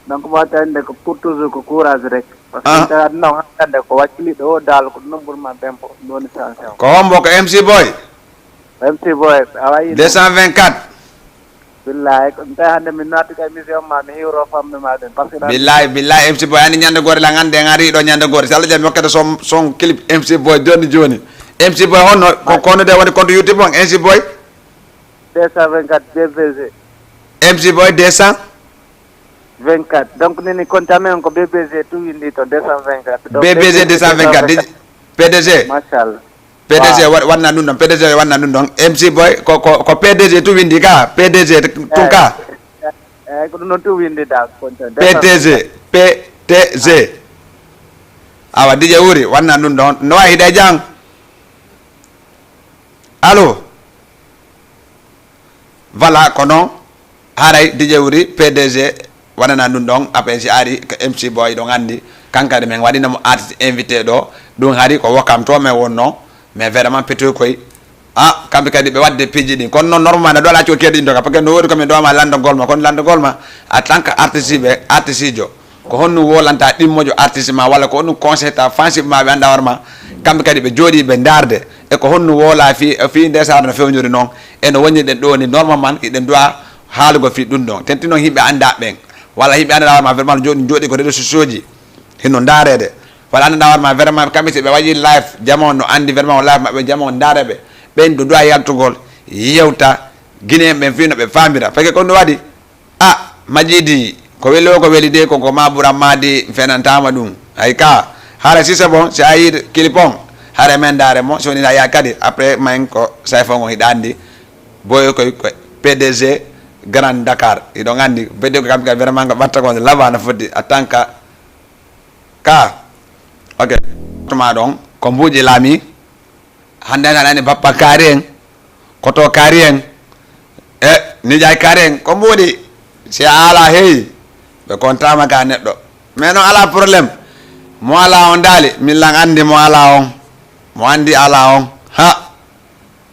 donc watande ko pour toujours ko courage rek parce que non hande ko wacciliɗo o dal ko ɗum ɓurma tempo ɗoni sanction ko hombo ko MC Boy a wayi 224 billahi ko tawi hande min naati ka émission ma mi hiwro famde maɗen par ce que billahi MC Boy andi ñande gore la gande ngari ɗo ñande gore si Allah jaɓi hokkata son clip MC Boy joni MC Boy honno ko kono de woni compte YouTube on MC Boy 224 BBG MC Boy 224 donc nini compte amen ko BBG tout windi to 224 BBG 224 PDG machallah PDG wanna ɗum ɗon PDG wanna ɗum ɗon MC Boy ko PDG tu windi ka PDG tun ka ko ɗum noon tu windi da PTG awa DJ Wuri wanna ɗum ɗon no wawi hiɗe jang allo voilà ko noon haray DJ Wuri PDG wanana ɗum ɗon après si ari ko MC Boy ɗon andi kankadi men waɗinamo artiste invité ɗo ɗum haari ko wokkam to men wonno mais vraiment petoy koy kamɓe kadi ɓe wadde piiji ɗin kono noon normalement ne ɗo ala coo keɗɗi ɗin par ce que no woodi komin ɗowama landogol ma kono landogol ma en tant que artiste jo ko honno wolanta ɗimmojo artiste ma walla ko honno conseil ta fansib ma ɓe anda warma kamɓe kadi ɓe jooɗi ɓe darde e ko honno wola fi ndesar no fewniri noon eno woni ɗen ɗo ni normalement iɗen dowa haalugo fi ɗum ɗon tenti noon yimɓe anda ɓen walla yimɓe anda warma vraiment jooɗi ko réseaux sociaux ji hino darede walla anda warma vraiment kamɓe si ɓe waɗi live jamon no andi vraiment live maɓɓe jamon dareɓe ɓen ɗo dowa yaltugol yewta guinéen ɓen fino ɓe famira par ce que kon ɗo waɗi majidi ko weli o ko weli de koko ma ɓuran madi fenantama ɗum hay ka haara si c'est bon si a yi kilipon haare men dare mo sowoni a ya kadi après mayen ko sayfon o hiɗa andi boy koy PDG Grand Dakar iɗon andi bedde ko kamɓe kadi vraiment ko ɓatta ko lava no foddi en tant que ka ok tuma ɗon ko mbuuƴi laami hande aɗani bappa kaari en koto kaari en nijay kaari en ko mbuuɗi si a ala heeyi ɓe contama ka neɗɗo mais noon ala probléme mo ala on daali millan andi mo ala on mo andi ala on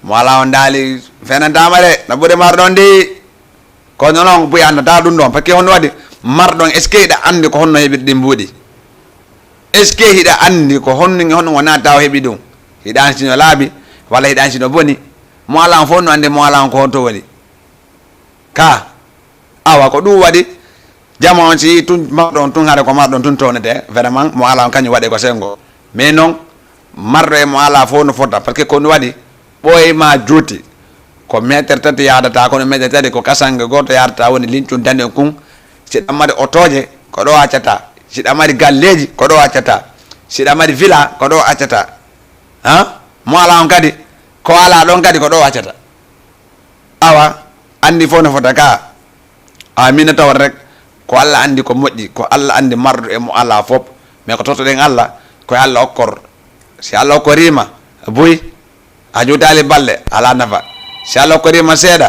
mo ala on daali fenantama de no ɓuuri marɗon ndi kono noon buy andata ɗum ɗon par ce que honno waɗi marɗon est ce que hiɗa andi ko honno heɓiri ɗi mbuuɗi est ce que hiɗa andi ko honno wona taw heeɓi ɗum hiɗa ansino laaɓi walla hiɗa ansino boni mo ala on fof no andi mo ala on ko honto woni ka awa ko ɗum waɗi jama on si tun marɗon tun haare ko marɗon tun townete vraiment mo ala on kañum waɗe ko sengo mais noon marɗo e mo ala fof no fota par ce que ko ɗum waɗi ɓoyema juuti ko métre tati yadata kono métre tati ko kasange goto yadata woni lincum dande kun siɗa mari otoje ko ɗo accata siɗa mari galleji ko ɗo accata siɗa mari villa ko ɗo accata mo ala on kadi ko ala ɗon kadi ko ɗo accata awa andi fof no fota ka amina taw rek ko Allah andi ko moƴƴi ko Allah andi mardu e mo ala fop mais ko totoɗen Allah ko Allah okkor si Allah okkorima boy a jotali balle ala nafa si Allah okkorima seeɗa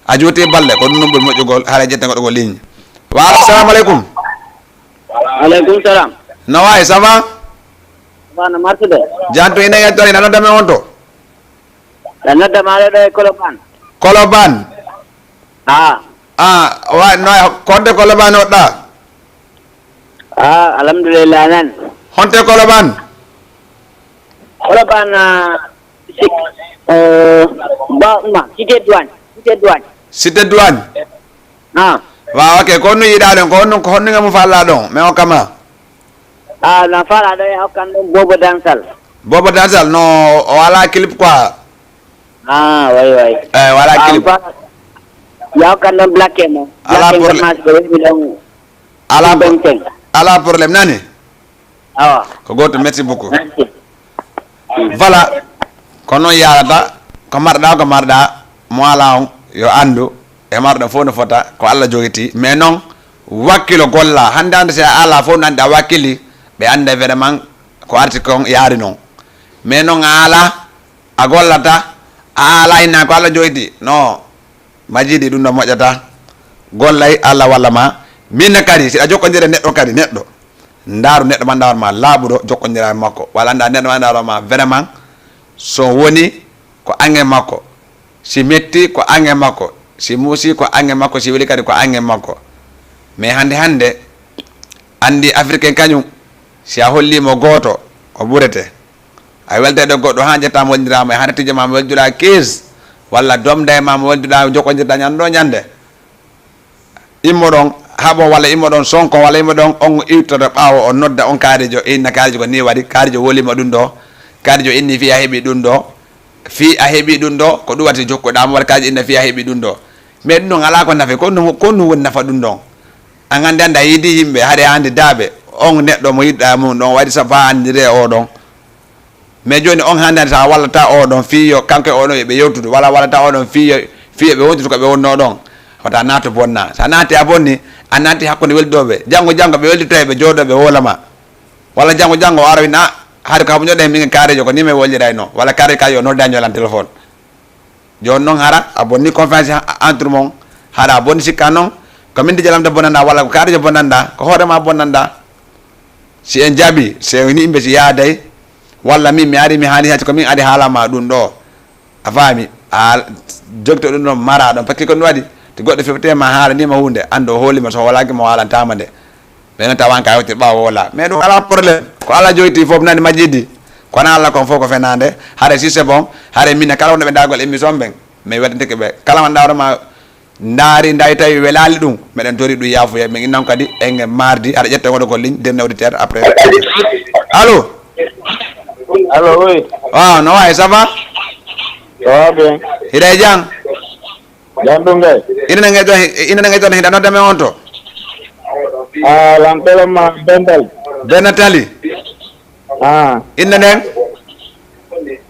a joti balle ko ɗum ɓuri moƴƴugol haara jetten goɗo ko ligne wa assalamu aleykum aleykum salam no wayi ça va bana martude janto ina yettori nano dame on to la nodda ma ɗo e Koloban wa no konte Koloban oɗɗa alhamdulillah nan honte Koloban cité douane wa ok ko honno yiɗa ɗon ko honnuge mo falla ɗon mais o kama na fala ɗo e hokkan ɗum bobo dansal no o wala clip quoi way wala clip ya hokkan ɗon blaque mo ala problème nani awa ko goto merci beaucoup voilà ko noon yarata ko marɗa mo ala on yo andu e marɗo fof no fota ko Allah jogiti mais noon wakkilo golla hande se ala fof no andi a wakkili ɓe anda vraiment ko arti kon yaari noon mais noon a ala a gollata a ala inna ko Allah jogiti non majiɗi ɗum ɗo moƴƴata gollay Allah walla ma minne kadi siɗa jokkodira neɗɗo kadi neɗɗo ndaaru neɗɗo ma ndawarma laaɓuɗo jokkodira makko walla anda neɗɗo ma ndawarma vraiment so woni ko ange makko si metti ko ange makko si muusi ko ange makko si weli kadi ko ange makko mais hande andi africain kañum si a hollimo gooto o ɓurete a welteɗo goɗɗo ha jettama waldirama e hande tijjoma mo welduɗa 15 walla domda e ma mo welduɗa jokkodirɗa ñande ɗo ñande immo ɗon haɓo walla immo ɗon sonko walla immo ɗon on iwtoto ɓaawo o nodda on kaarijo inna kaarijo ko ni waɗi kaarijo wolima ɗum ɗo kaarijo inni fi a heeɓi ɗum ɗo fi a heeɓi ɗum ɗo ko ɗum wati jokkoɗama walla kaarijo inna fi a heeɓi ɗum ɗo mais ɗum ɗon ala ko nafe ko ɗum woni nafa ɗum ɗon an andi anda yiidi yimɓe haade hande daaɓe on neɗɗo mo yiɗɗa mum ɗon waɗi so fa andire oɗon mais joni on hande sa wallata oɗon fiyo kanko e oɗon yoɓe yewtude walla wallata oɗon fiyo ɓe wontude koɓe wonno ɗon wata nato bonna sa naati a bonni a naati hakkude weldoɓe janggo ɓe welditoye ɓe jooɗoɓe wolama walla janggo o ara wina haade ko hamo ñoɗen min karejo ko ni mi wolliray no walla kare ka yo nodda ñolan téléphone joni noon hara a bonni confiance entre mon haɗa a bonni sikka noon ko min dijalamta bonnanda walla ko karejo bonnanda ko hoorema bonnanda si en jaaɓi se ni yimɓe si yaaday walla min mi ari mi haali hacci ko min adi haalama ɗum ɗo a faami a jogto ɗum ɗon mara ɗon par ce que ko ɗum waɗi to goɗɗo feftema haalanima hunde ando hoolima so holakima haalantama nde ɓe noon tawanka hewtir ɓawa wola mais ɗum ala probléme ko Allah joyti foof nani majjiddi kono Allah kon fof ko fenade haare si c'est bon haare minne kala wonɗo ɓe dagol émission ɓen mais weɗanteke ɓe kala man dawrama daari tawi welali ɗum meɗen tori ɗum yafuya min innan kadi en mardi aɗa ƴetta goɗo ko ligne dernier auditeur après allo oui no wayi ça va bien hiɗa jang jam ɗum gay ina nge toon hiɗa noddame on to lantelema Benatali inna nden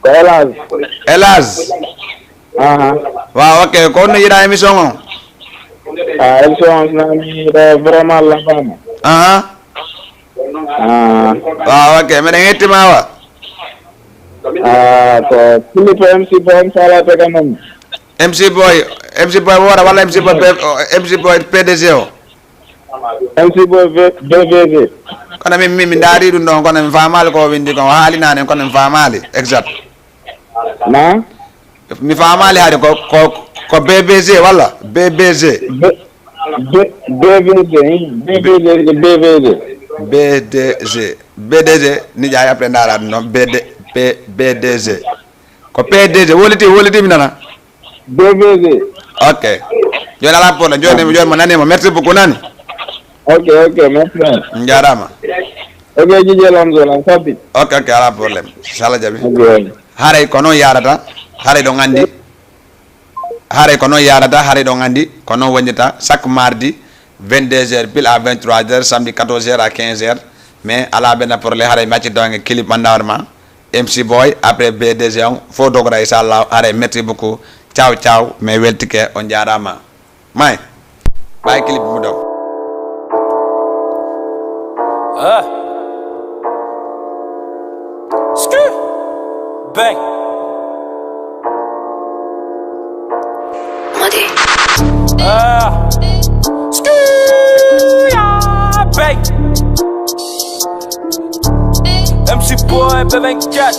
ko Elage waaw ok ko honno yiɗa émission o émission nani vraiment labama waaw ok meɗen hettima wa ko Philippe MC Boy salate kanam MC Boy wora walla MC Boy PDG o MC Boy BVG kono min daari ɗum ɗon kono mi famali ko windi kon o haalinani kono mi famali exact mi famali haade ko BBC walla BBC BDG ni jaay après ndara ɗum noon BDG ko PDG woliti mi nana BVG ok joni ala problème joni mo nanimo merci beaucoup nani ok merci jarama ok jijelamzolam sabbi ok ala problème sala jaɓi haaray ko noon yarata haaray ɗo gandi haaray ɗo gandi ko noon wonjata chaque mardi 22h pile à 23h samedi 14h à 15h mais ala benn problème haaray maccitonge clip mandawrema MC Boy après BDG on fo dogora inchallah haaray merci beaucoup ciao mais weltike on jarama may bàyyi clip mu daw. Bang. Muddy. Bang. MC Boy B24.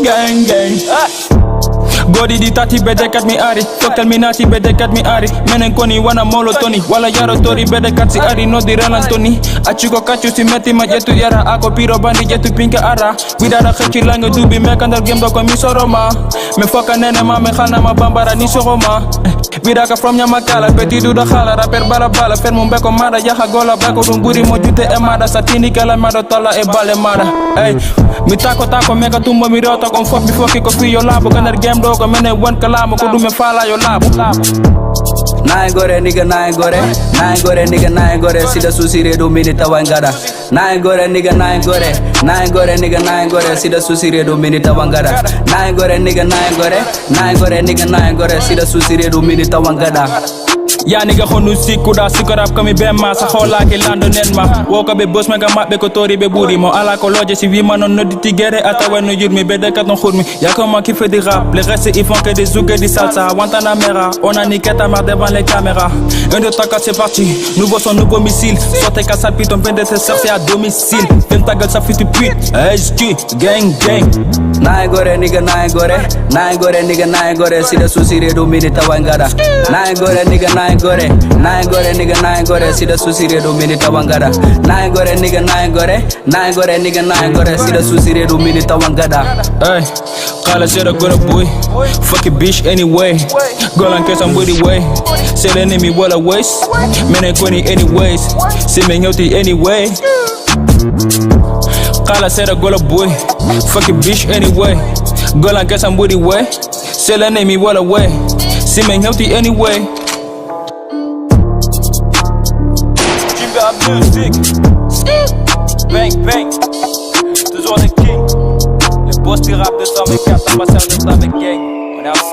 Gang gang. Godi di tati bedekat mi ari Tokal minati bedekat mi ari Menen koni wana molo toni Wala yaro tori bedekat si ari no di ralan toni Achiko kachu si meti ma jetu yara Ako piro bandi jetu pinka ara Widara khechi lango dubi mekandal game doko mi soroma Me foka nene ma me khana ma bambara ni soroma Widaka from nyamakala Peti duda khala rapper bala bala Fer mumbe ko mada yaha gola bako Dunguri mo jute e mada Satini kala mada tola e bale mada Ey Mi tako meka tumbo mi rota Kon fok mi foki ko fi yo labo Ganar game do ko mene wan kalama Ko dume fala yo labo Nine gore nigga nine gore nigga nine gore sida susire do mini tawangada nine gore nigga nine gore nigga nine gore sida susire do mini tawangada nine gore nigga nine gore sida susire do mini tawangada Ya nigga khonu sikuda sikarap kami bema sa khola ke lando nenma woka be boss mega mabbe ko tori be buri mo ala ko loje si vi manon no ditigere atawa no yurmi be de katon khurmi ya comment qui fait des rap les restes ils font que des zouk et des salsa wantana mera on a niqué ta mère devant les caméras un de ta c'est parti nouveau son nouveau missile sortez ka sale piton peine de se sortir à domicile fais ta gueule ça fait tu pute HQ gang gang nine gore nigga nine gore sida susire do mini tawangada nine gore nigga nine gore sida susire do mini tawangada nine gore nigga nine gore sida susire do mini tawangada hey kala sera gore boy fuck a bitch anyway girl and some booty way say the enemy wala waste men ain't going anyways see me healthy anyway kala sera gore boy fuck a bitch anyway girl and some booty way say the enemy wala way see me healthy anyway. Music. Bang bang. Toujours les kings. Les boss du rap de 124, ambassadeurs de la gang. On est ensemble.